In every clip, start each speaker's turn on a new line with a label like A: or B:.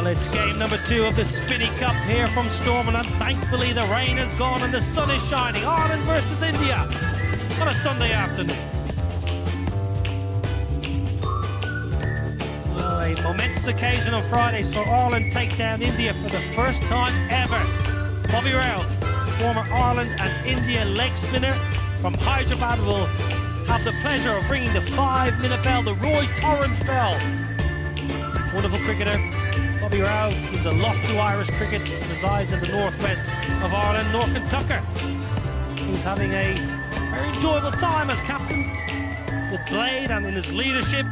A: Well, it's game number 2 of the Spinny Cup here from Stormont, and thankfully the rain is gone and the sun is shining. Ireland versus India on a Sunday afternoon. Well, a momentous occasion on Friday saw Ireland take down India for the first time ever. Bobby Rao, former Ireland and India leg spinner from Hyderabad, will have the pleasure of ringing the 5-minute bell, the Roy Torrance bell. Wonderful cricketer. Bobby Rao gives a lot to Irish cricket, resides in the northwest of Ireland. Norton Tucker, who's having a very enjoyable time as captain with Blade and in his leadership.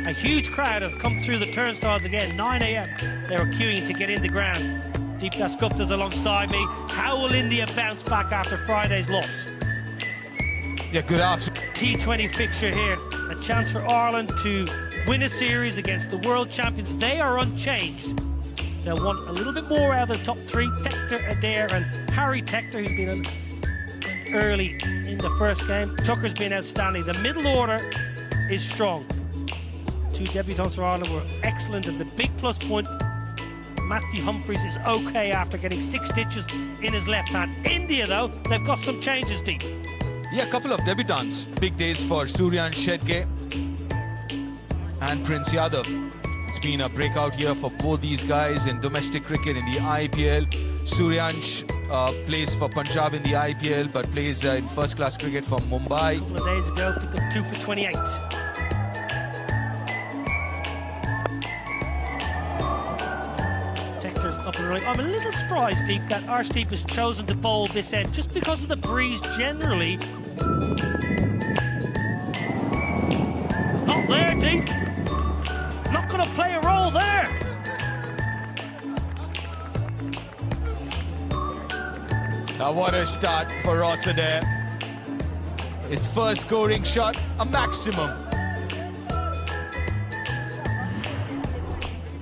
A: A huge crowd have come through the turnstiles again, 9 a.m. They were queuing to get in the ground. Deep Dasgupta's alongside me. How will India bounce back after Friday's loss?
B: Yeah, good afternoon.
A: T20 fixture here, a chance for Ireland to win a series against the world champions. They are unchanged. They'll want a little bit more out of the top 3. Tector, Adair and Harry Tector, who's been early in the first game. Tucker's been outstanding. The middle order is strong. 2 debutants for Ireland were excellent, and the big plus point, Matthew Humphries is okay after getting 6 stitches in his left hand. India, though, they've got some changes, Deep.
B: Yeah, a couple of debutants. Big days for Suryan Shedge and Prince Yadav. It's been a breakout year for both these guys in domestic cricket in the IPL. Suryansh plays for Punjab in the IPL, but plays in first-class cricket for Mumbai.
A: A couple of days ago, picked up 2 for 28. Tector's up and running. I'm a little surprised, Deep, that Arshdeep has chosen to bowl this end, just because of the breeze generally. Not there, Deep. Not going to play a role there.
B: Now what a start for Rossiter. His first scoring shot, a maximum.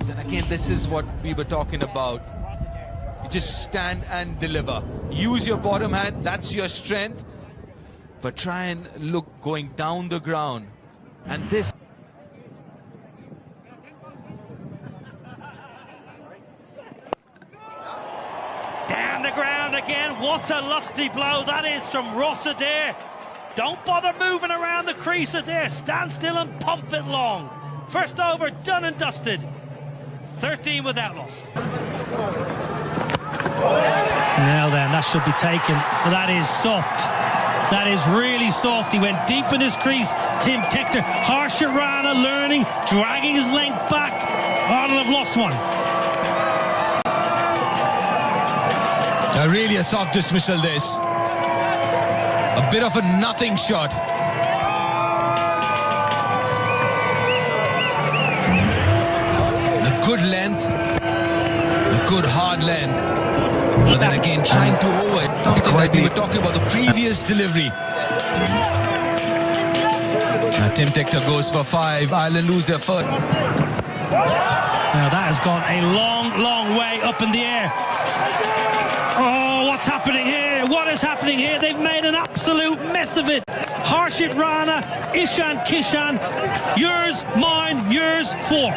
B: Then again, this is what we were talking about. You just stand and deliver. Use your bottom hand, that's your strength. But try and look going down the ground. And this.
A: Down the ground again. What a lusty blow that is from Ross Adair. Don't bother moving around the crease, Adair. Stand still and pump it long. First over, done and dusted. 13 without loss. Now then, that should be taken. That is soft. That is really soft. He went deep in his crease. Tim Tector, Harsha Rana learning, dragging his length back. Ireland have lost one.
B: Really a soft dismissal, this. A bit of a nothing shot. A good length, a good hard length. But then again, trying to over it, because like we were talking about the previous delivery. Tim Tector goes for 5. Ireland lose their first.
A: Now that has gone a long, long way up in the air. Oh, what's happening here? What is happening here? They've made an absolute mess of it. Harshit Rana, Ishan Kishan, yours, mine, yours, 4.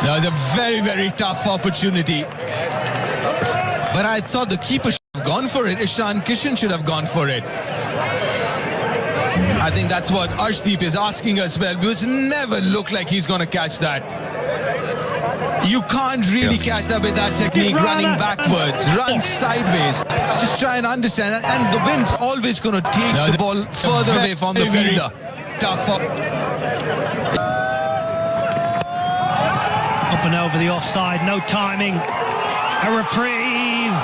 B: That was a very, very tough opportunity. But I thought the keeper should have gone for it. Ishan Kishan should have gone for it. I think that's what Arshdeep is asking us. Well, because never looked like he's going to catch that. You can't really catch that with that technique, running backwards, run sideways. Just try and understand. And the wind's always going to take the ball further away from the fielder. Tough.
A: Up and over the offside, no timing. A reprieve.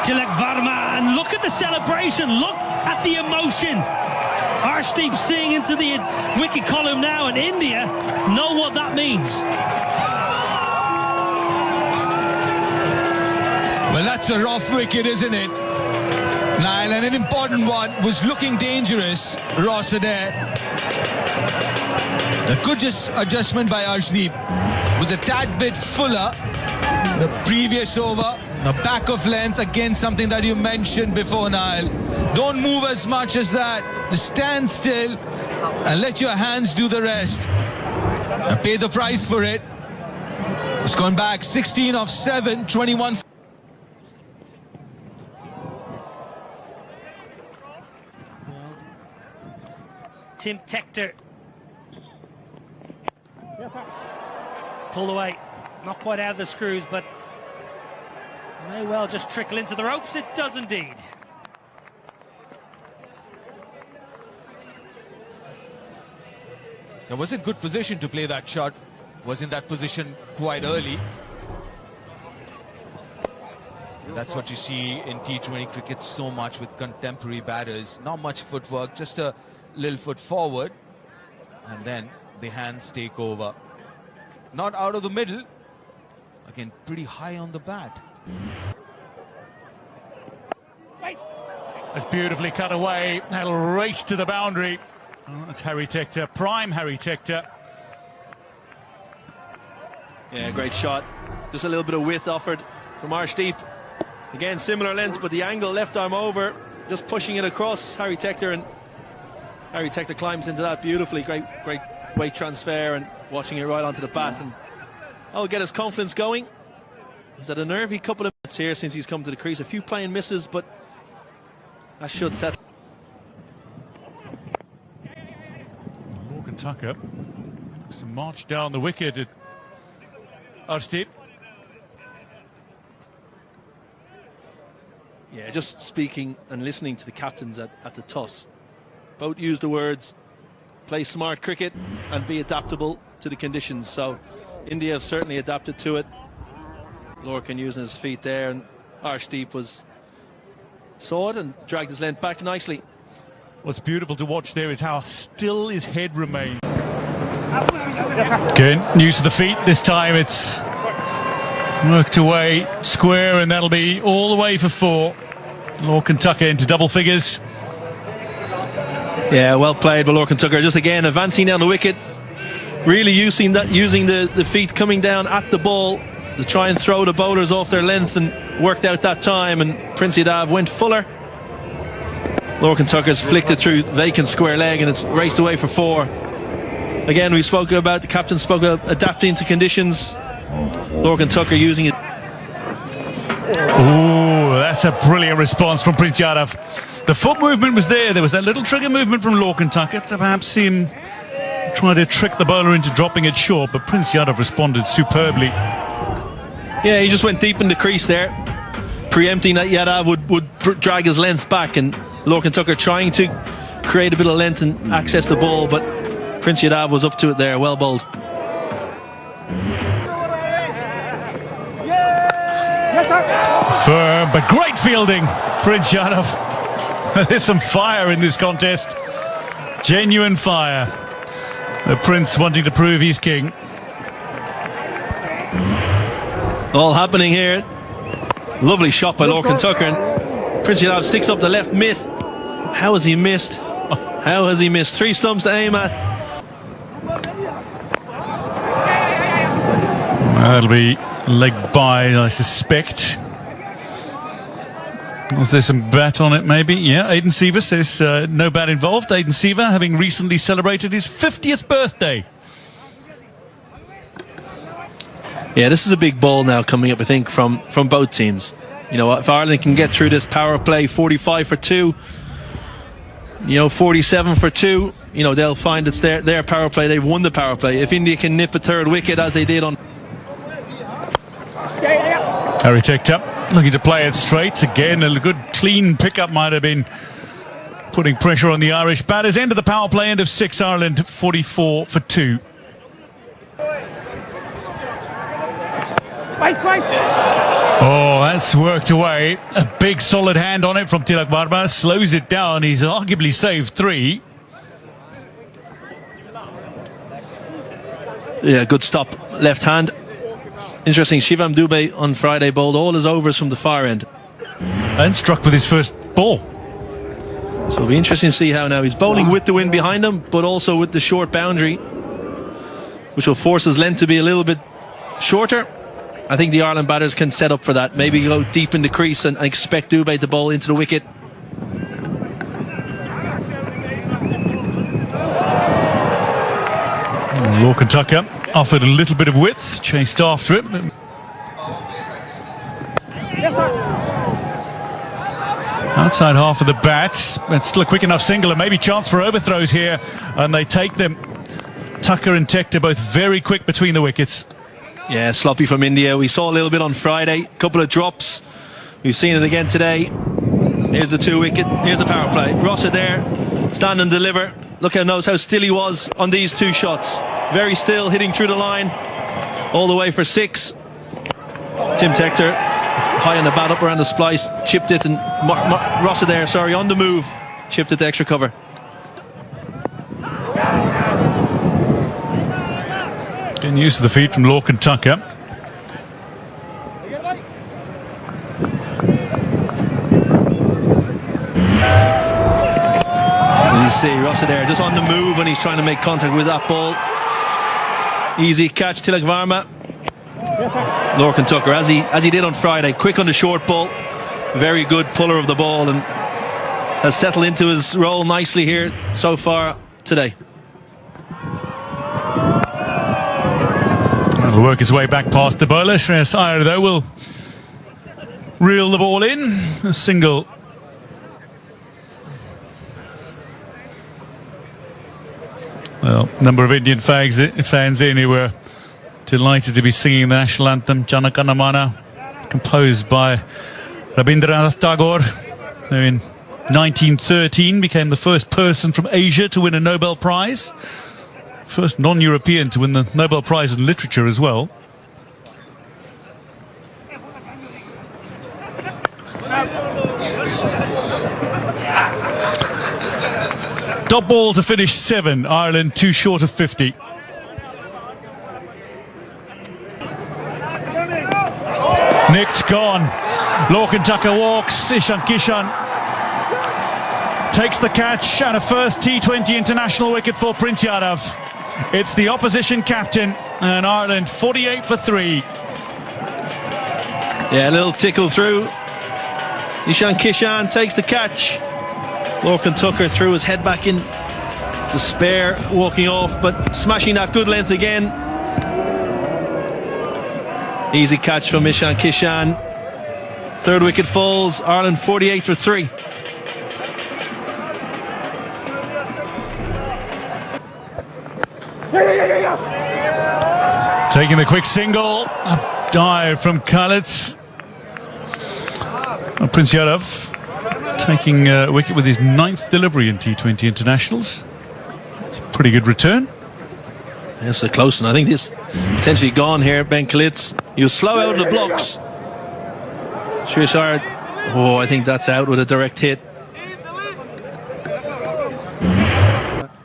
A: Tilak Varma, and look at the celebration. Look at the emotion. Arshdeep seeing into the wicket column now, and India know what that means.
B: Well, that's a rough wicket, isn't it? Niall, and an important one, was looking dangerous. Ross Adair. The good adjustment by Arshdeep. Was a tad bit fuller the previous over. The back of length, again something that you mentioned before, Niall. Don't move as much as that. Just stand still and let your hands do the rest. Pay the price for it. It's gone back 16 of 7, 21.
A: Tim Tector. Pulled away. Not quite out of the screws, but may well just trickle into the ropes. It does indeed.
B: It was in good position to play that shot. Was in that position quite early. That's what you see in T20 cricket so much with contemporary batters. Not much footwork, just a little foot forward. And then the hands take over. Not out of the middle. Again, pretty high on the bat.
C: That's beautifully cut away. That'll race to the boundary. Oh, that's Harry Tector, prime Harry Tector.
D: Yeah, great shot. Just a little bit of width offered from Arshdeep. Again, similar length, but the angle, left arm over, just pushing it across Harry Tector, and Harry Tector climbs into that beautifully. Great weight transfer and watching it right onto the bat, and that'll get his confidence going. He's had a nervy couple of minutes here since he's come to the crease. A few playing misses, but that should settle.
C: Tucker. Some march down the wicket at Arshdeep.
D: Yeah, just speaking and listening to the captains at the toss. Both use the words, play smart cricket and be adaptable to the conditions. So India have certainly adapted to it. Lorcan using his feet there, and Arshdeep saw it and dragged his length back nicely.
C: What's beautiful to watch there is how still his head remains. Good, use of the feet. This time it's worked away square, and that'll be all the way for 4. Lorcan Tucker into double figures.
D: Yeah, well played by Lorcan Tucker. Just again advancing down the wicket, really using the feet coming down at the ball to try and throw the bowlers off their length, and worked out that time. And Prince Yadav went fuller. Lorcan Tucker's flicked it through vacant square leg, and it's raced away for 4. Again, we spoke about, the captain spoke about adapting to conditions. Lorcan Tucker using it.
C: Oh, that's a brilliant response from Prince Yadav. The foot movement was there. There was that little trigger movement from Lorcan Tucker to perhaps see him try to trick the bowler into dropping it short, but Prince Yadav responded superbly.
D: Yeah, he just went deep in the crease there, preempting that Yadav would drag his length back, and Lorcan Tucker trying to create a bit of length and access the ball, but Prince Yadav was up to it there. Well bowled.
C: Firm, but great fielding, Prince Yadav. There's some fire in this contest. Genuine fire. The Prince wanting to prove he's king.
D: All happening here. Lovely shot by Lorcan Tucker. And Prince Yadav sticks up the left mitt. How has he missed? How has he missed? 3 stumps to aim at.
C: That'll be leg by, I suspect. Was there some bat on it, maybe? Yeah, Aidan Seaver says no bat involved. Aidan Seaver having recently celebrated his 50th birthday.
D: Yeah, this is a big ball now coming up, I think, from both teams. You know, if Ireland can get through this power play, 45 for 2, 47 for 2, they'll find it's their power play. They've won the power play. If India can nip a 3rd wicket, as they did on...
C: Harry Tector looking to play it straight. Again, a good clean pickup might have been putting pressure on the Irish batters. End of the power play, end of 6, Ireland 44 for 2. Oh, that's worked away. A big solid hand on it from Tilak Varma. Slows it down. He's arguably saved 3.
D: Yeah, good stop. Left hand. Interesting, Shivam Dubey on Friday bowled all his overs from the far end.
C: And struck with his first ball.
D: So it'll be interesting to see how now he's bowling with the wind behind him, but also with the short boundary, which will force his length to be a little bit shorter. I think the Ireland batters can set up for that. Maybe go deep in the crease and expect Dubey to bowl into the wicket.
C: Lorcan Tucker offered a little bit of width, chased after it. Outside half of the bat, it's still a quick enough single and maybe chance for overthrows here, and they take them. Tucker and Tector both very quick between the wickets.
D: Yeah, sloppy from India. We saw a little bit on Friday, couple of drops. We've seen it again today. Here's the 2 wicket, here's the power play. Rossa there, stand and deliver. Look knows how still he was on these 2 shots. Very still, hitting through the line, all the way for 6. Tim Tector, high on the bat, up around the splice, chipped it, and Rossa there, sorry, on the move, chipped it to extra cover.
C: Getting used to the feed from Lorcan Tucker.
D: So you see Rossa there, just on the move when he's trying to make contact with that ball. Easy catch, Tilak Varma. Lorcan Tucker, as he did on Friday, quick on the short ball, very good puller of the ball, and has settled into his role nicely here so far today.
C: He'll work his way back past the bowler. Shreyas Iyer, though, will reel the ball in. A single. Well, number of Indian fans in who were delighted to be singing the national anthem, Jana Gana Mana, composed by Rabindranath Tagore, who in 1913 became the first person from Asia to win a Nobel Prize. First non-European to win the Nobel Prize in Literature as well. Dot ball to finish 7. Ireland 2 short of 50. Nicked, gone. Lorcan Tucker walks. Ishan Kishan takes the catch, and a first T20 international wicket for Prince Yadav. It's the opposition captain, and Ireland 48 for 3.
D: Yeah, a little tickle through. Ishan Kishan takes the catch. Lorcan Tucker threw his head back in to spare, walking off, but smashing that good length again. Easy catch from Ishan Kishan. 3rd wicket falls. Ireland 48 for 3.
C: Taking the quick single, a dive from Khalid. Prince Yadav taking a wicket with his 9th delivery in T20 internationals. It's a pretty good return.
D: That's a close one. I think this potentially gone here. Ben Khalid, he was slow out of the blocks. Shreyas, oh, I think that's out with a direct hit.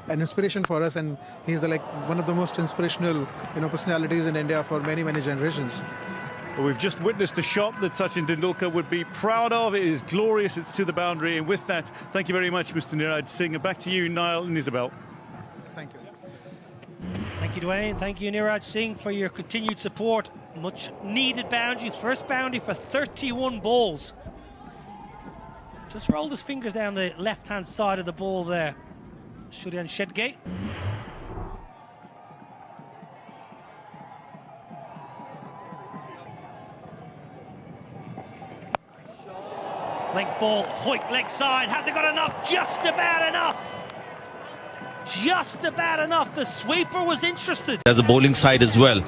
E: An inspiration for us, and he's like one of the most inspirational, personalities in India for many generations.
C: Well, we've just witnessed a shot that Sachin Tendulkar would be proud of. It is glorious. It's to the boundary, and with that, thank you very much, Mr. Niraj Singh. And back to you, Niall and Isabel.
E: Thank you.
A: Thank you, Dwayne. Thank you, Niraj Singh, for your continued support. Much needed boundary. First boundary for 31 balls. Just rolled his fingers down the left-hand side of the ball there. Suryan Shetty. Length ball, Hoyt leg side, hasn't got enough, just about enough. Just about enough. The sweeper was interested.
F: As a bowling side as well.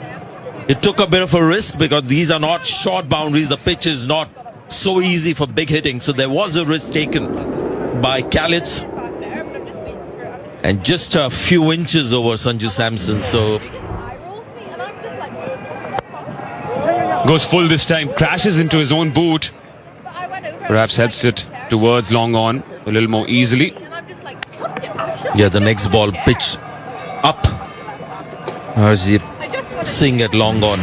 F: It took a bit of a risk because these are not short boundaries. The pitch is not so easy for big hitting. So there was a risk taken by Khalid. And just a few inches over Sanju Samson. So
G: goes full this time, crashes into his own boot. Perhaps helps it towards long on a little more easily.
F: Yeah, the next ball pitch up. Harjeet Singh at long on.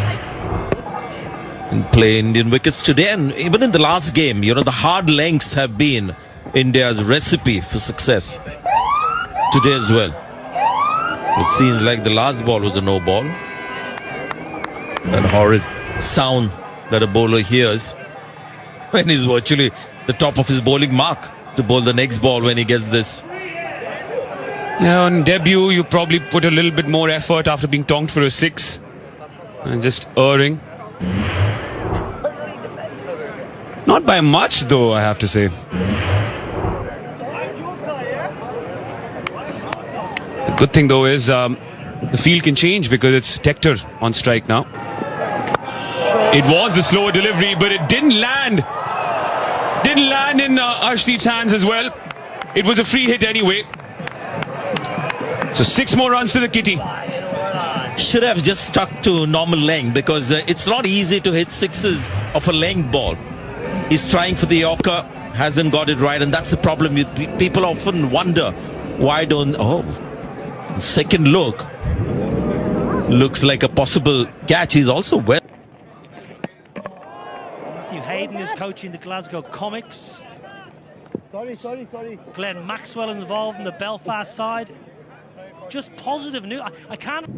F: And play Indian wickets today, and even in the last game, the hard lengths have been India's recipe for success today as well. It seems like the last ball was a no ball. That horrid sound that a bowler hears when he's virtually the top of his bowling mark to bowl the next ball when he gets this.
G: Yeah, on debut, you probably put a little bit more effort after being tonked for a 6 and just erring. Not by much, though, I have to say. The good thing, though, is the field can change because it's Tector on strike now. It was the slower delivery, but it didn't land. Didn't land in Arshdeep's hands as well. It was a free hit anyway. So 6 more runs to the kitty.
F: Should have just stuck to normal length because it's not easy to hit 6s of a length ball. He's trying for the Yorker, hasn't got it right, and that's the problem. People often wonder why don't... Oh, second look. Looks like a possible catch. He's also well.
A: Matthew Hayden is coaching the Glasgow Comics. Sorry. Glenn Maxwell is involved in the Belfast side. Just positive news. I can't.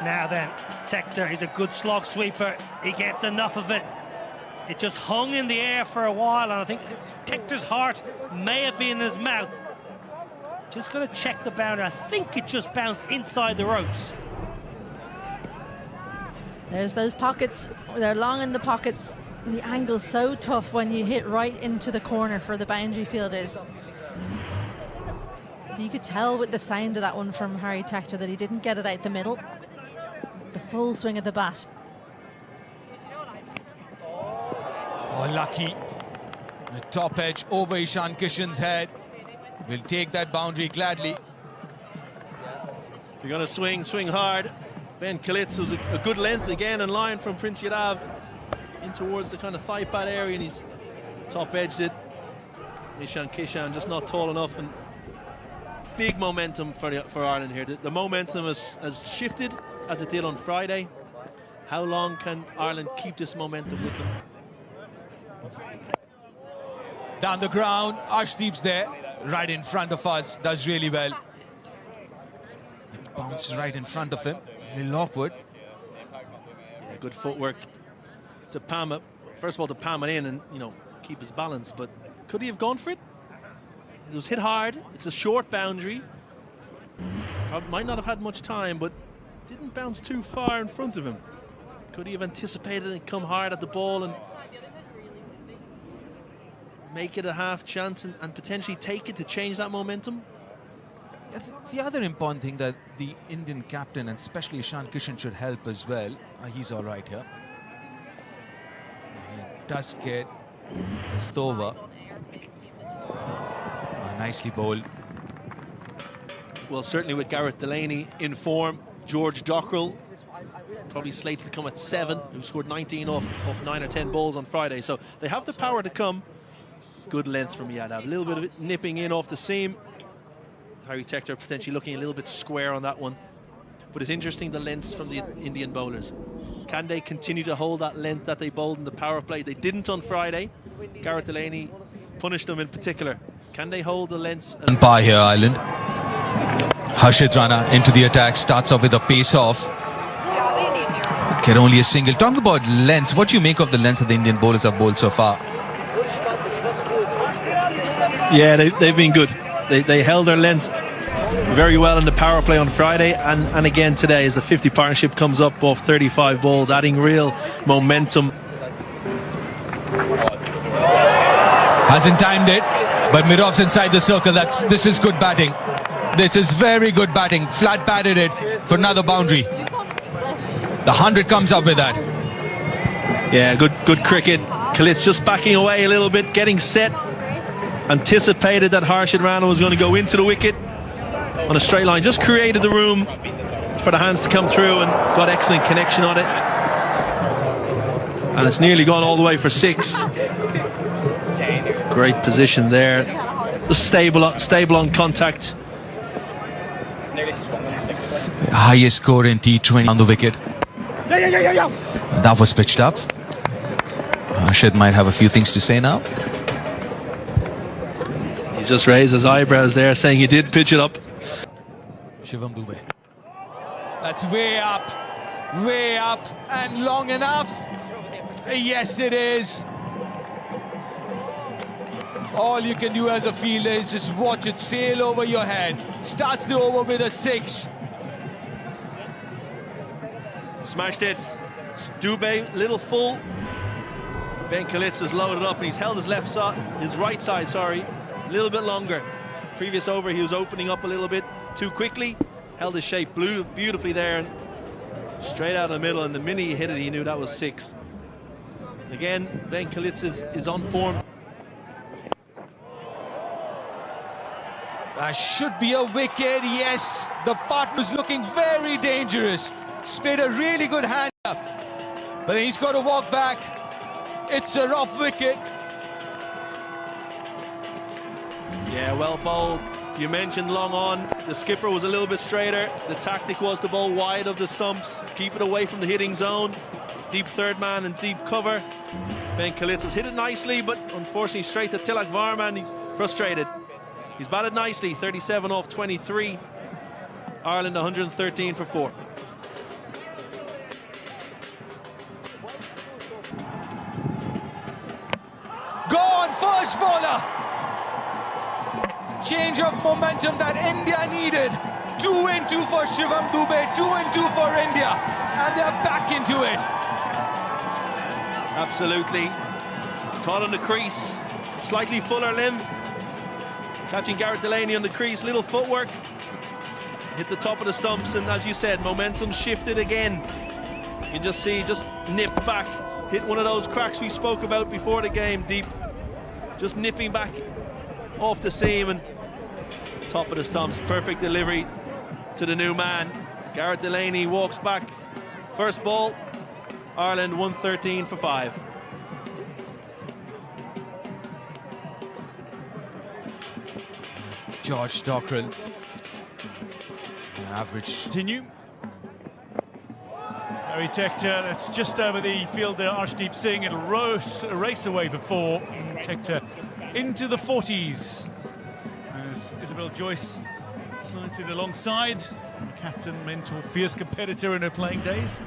A: Now then, Tector, he's a good slog sweeper. He gets enough of it. It just hung in the air for a while, and I think Tector's heart may have been in his mouth. Just going to check the boundary. I think it just bounced inside the ropes.
H: There's those pockets. They're long in the pockets. And the angle's so tough when you hit right into the corner for the boundary fielders. You could tell with the sound of that one from Harry Tector that he didn't get it out the middle. The full swing of the bat.
B: Oh, lucky. The top edge over Ishan Kishan's head. Will take that boundary gladly.
D: You're going to swing hard. Ben Kalitz was a good length again in line from Prince Yadav in towards the kind of thigh pad area, and he's top edged it. Ishan Kishan just not tall enough, and big momentum for Ireland here. The momentum has shifted as it did on Friday. How long can Ireland keep this momentum with them?
B: Down the ground, Arshdeep's there, right in front of us, does really well. It bounced right in front of him, a little awkward.
D: Yeah, good footwork to palm it. First of all, to palm it in and, you know, keep his balance, but could he have gone for it? It was hit hard. It's a short boundary. Probably might not have had much time, but didn't bounce too far in front of him. Could he have anticipated and come hard at the ball and make it a half chance and potentially take it to change that momentum?
B: Yeah, the other important thing that the Indian captain and especially Ishan Kishan should help as well. He's all right here. He does get Stova. Nicely bowled.
D: Well, certainly with Gareth Delaney in form, George Dockrell probably slated to come at 7, who scored 19 off 9 or 10 balls on Friday. So they have the power to come. Good length from Yadav. A little bit of it nipping in off the seam. Harry Tector potentially looking a little bit square on that one. But it's interesting the lengths from the Indian bowlers. Can they continue to hold that length that they bowled in the power play? They didn't on Friday. Gareth Delaney punished them in particular. Can they hold the lengths?
B: And par here, Ireland. Harshit Rana into the attack, starts off with a pace off. Get only a single. Talking about lengths, what do you make of the lengths that the Indian bowlers have bowled so far?
D: Yeah, they've been good. They held their length very well in the power play on Friday and again today as the 50 partnership comes up off 35 balls, adding real momentum.
B: Hasn't timed it, but Mirov's inside the circle. This is good batting. This is very good batting. Flat batted it for another boundary. The 100 comes up with that.
D: Yeah, good cricket. Kalitz just backing away a little bit, getting set. Anticipated that Harshit Rana was going to go into the wicket on a straight line. Just created the room for the hands to come through and got excellent connection on it. And it's nearly gone all the way for 6. Great position there. Just stable on contact.
B: Highest score in T20 on the wicket. That was pitched up. Harshit might have a few things to say now.
D: He just raised his eyebrows there, saying he did pitch it up.
B: Shivam Dubey. That's way up, and long enough. Yes, it is. all you can do as a fielder is just watch it sail over your head. Starts the over with a 6.
D: Smashed it. Dubé, little full. Ben Kalitz has loaded up and he's held his right side, a little bit longer. Previous over, he was opening up a little bit too quickly. Held his shape beautifully there and straight out of the middle. And the minute he hit it, he knew that was 6. Again, Ben Kalitz is on form.
B: That should be a wicket, yes. The partner's looking very dangerous. He's played a really good hand up. But he's got to walk back. It's a rough wicket.
D: Yeah, well bowled. You mentioned long on. The skipper was a little bit straighter. The tactic was to bowl wide of the stumps. Keep it away from the hitting zone. Deep third man and deep cover. Ben Kalitz has hit it nicely, but unfortunately straight to Tilak Varman. He's frustrated. He's batted nicely, 37 off 23. Ireland 113 for 4.
B: Gone, first bowler. Change of momentum that India needed. 2 and 2 for Shivam Dubé, 2 and 2 for India. And they're back into it.
D: Absolutely. Caught on the crease. Slightly fuller length. Catching Garrett Delaney on the crease, little footwork. Hit the top of the stumps, and as you said, momentum shifted again. You can just see, just nip back. Hit one of those cracks we spoke about before the game, deep. Just nipping back off the seam and top of the stumps. Perfect delivery to the new man. Garrett Delaney walks back. First ball, Ireland 113 for 5.
B: George Dockrell. Average.
C: Continue. Harry Tector, that's just over the fielder Arshdeep Singh. It'll race away for 4. Tector into the 40s. As Isabel Joyce slighted alongside. Captain, mentor, fierce competitor in her playing days.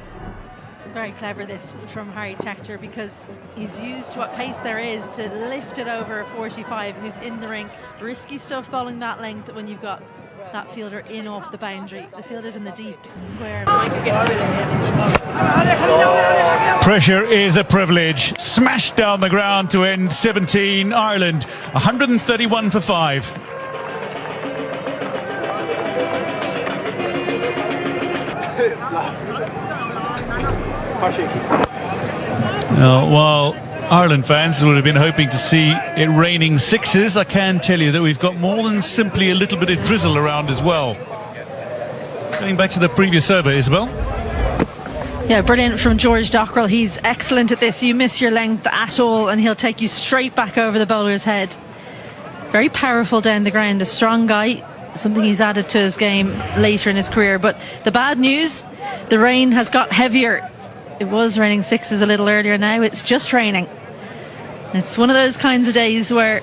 H: Very clever this from Harry Tector, because he's used what pace there is to lift it over a 45 who's in the ring. Risky stuff bowling that length when you've got that fielder in off the boundary. The fielder's in the deep square.
C: Pressure is a privilege. Smashed down the ground to end 17. Ireland 131 for 5. While Ireland fans would have been hoping to see it raining 6s, I can tell you that we've got more than simply a little bit of drizzle around as well. Going back to the previous over, Isabel.
H: Yeah, brilliant from George Dockrell. He's excellent at this. You miss your length at all and he'll take you straight back over the bowler's head. Very powerful down the ground, a strong guy. Something he's added to his game later in his career. But the bad news, the rain has got heavier. It was raining 6s a little earlier, now it's just raining. It's one of those kinds of days where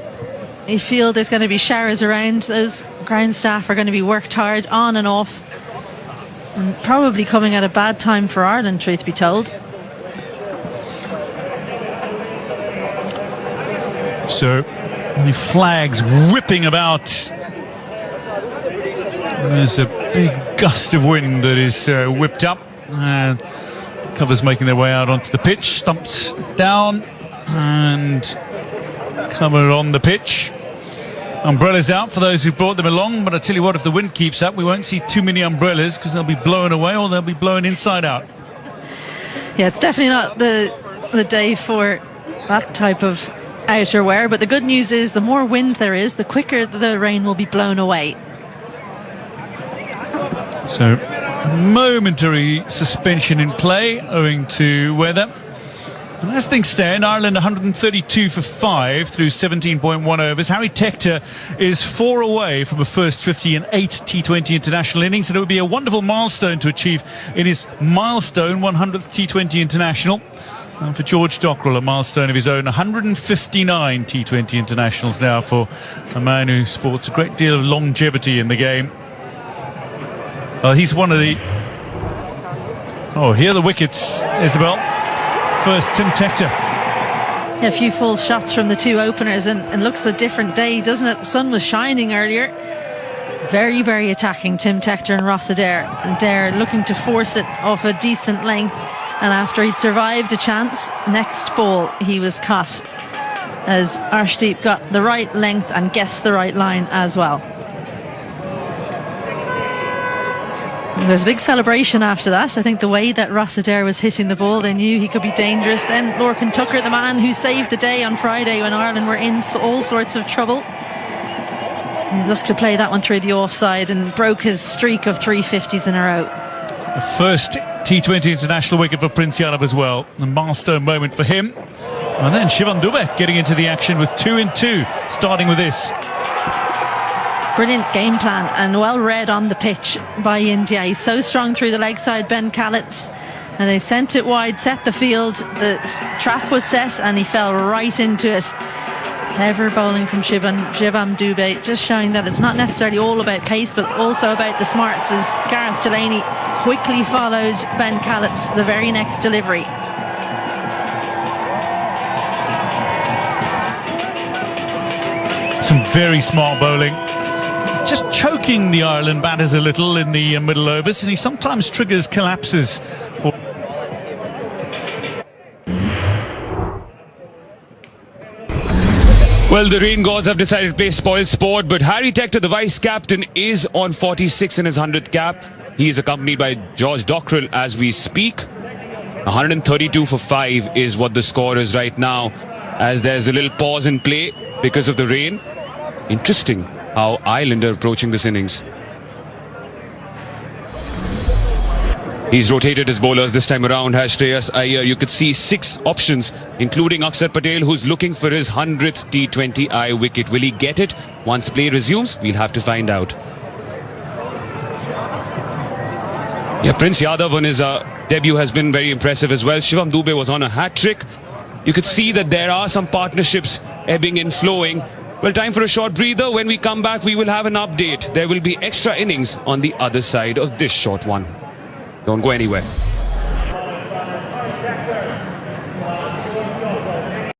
H: you feel there's going to be showers around. Those ground staff are going to be worked hard on and off, and probably coming at a bad time for Ireland, truth be told.
C: So the flags whipping about. There's a big gust of wind that is whipped up. Covers making their way out onto the pitch, stumps down and cover on the pitch. Umbrellas out for those who brought them along, but I tell you what, if the wind keeps up, we won't see too many umbrellas because they'll be blown away or they'll be blown inside out.
H: Yeah, it's definitely not the day for that type of outerwear, but the good news is the more wind there is, the quicker the rain will be blown away.
C: So momentary suspension in play owing to weather. And as things stand, Ireland 132 for 5 through 17.1 overs. Harry Tector is 4 away from a first 50 in 8 T20 international innings, and it would be a wonderful milestone to achieve in his milestone 100th T20 international. And for George Dockrell, a milestone of his own, 159 T20 internationals now for a man who sports a great deal of longevity in the game. He's one of the... Oh, here are the wickets, Isabel. First, Tim Tector.
H: A few full shots from the two openers, and looks a different day, doesn't it? The sun was shining earlier. Very, very attacking, Tim Tector and Ross Adair. And Adair looking to force it off a decent length, and after he'd survived a chance, next ball he was caught as Arshdeep got the right length and guessed the right line as well. And there was a big celebration after that. I think the way that Ross Adair was hitting the ball, they knew he could be dangerous. Then Lorcan Tucker, the man who saved the day on Friday when Ireland were in all sorts of trouble, he looked to play that one through the offside and broke his streak of 350s in a row.
C: The first T20 international wicket for Prince Yadav as well. A milestone moment for him. And then Shivam Dube getting into the action with 2 in 2, starting with this.
H: Brilliant game plan and well read on the pitch by India. He's so strong through the leg side, Ben Callets, and they sent it wide, set the field. The trap was set and he fell right into it. Clever bowling from Shivam Dube, just showing that it's not necessarily all about pace but also about the smarts, as Gareth Delaney quickly followed Ben Callets the very next delivery.
C: Some very smart bowling. Just choking the Ireland batters a little in the middle overs, and he sometimes triggers collapses for...
G: Well, the rain gods have decided to play spoil sport, but Harry Tector, the vice captain, is on 46 in his 100th cap. He is accompanied by George Dockrell as we speak. 132 for 5 is what the score is right now, as there's a little pause in play because of the rain. Interesting how Ireland are approaching this innings. He's rotated his bowlers this time around. Shreyas Iyer, you could see 6 options, including Akshar Patel, who's looking for his 100th T20I wicket. Will he get it once play resumes? We'll have to find out. Yeah, Prince Yadav on his debut has been very impressive as well. Shivam Dube was on a hat-trick. You could see that there are some partnerships ebbing and flowing. Well, time for a short breather. When we come back, we will have an update. There will be extra innings on the other side of this short one. Don't go anywhere.